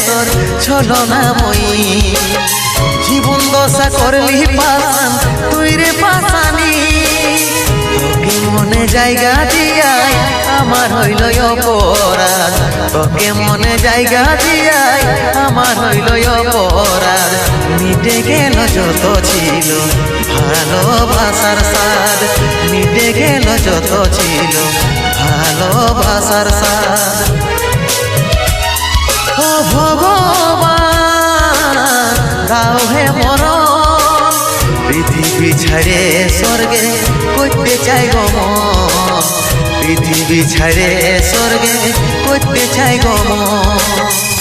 তোর ছলনাময়ী জীবন দশা করলি পাশান তুই রে পাশানি তোকে মনে জায়গা দিয়াই আমার হইল অপরাধ তোকে মনে জায়গা দিয়াই আমার হইল অপরাধ মিটে গেল যত ছিল ভালোবাসার স্বাদ মিটে গেল যত ছিল ভালোবাসার স্বাদ ও ভগবান দাও হে মরণ পৃথিবী ছাড়ে স্বর্গে করতে চাই গো মন পৃথিবী ছাড়ে স্বর্গে করতে চাই গো মন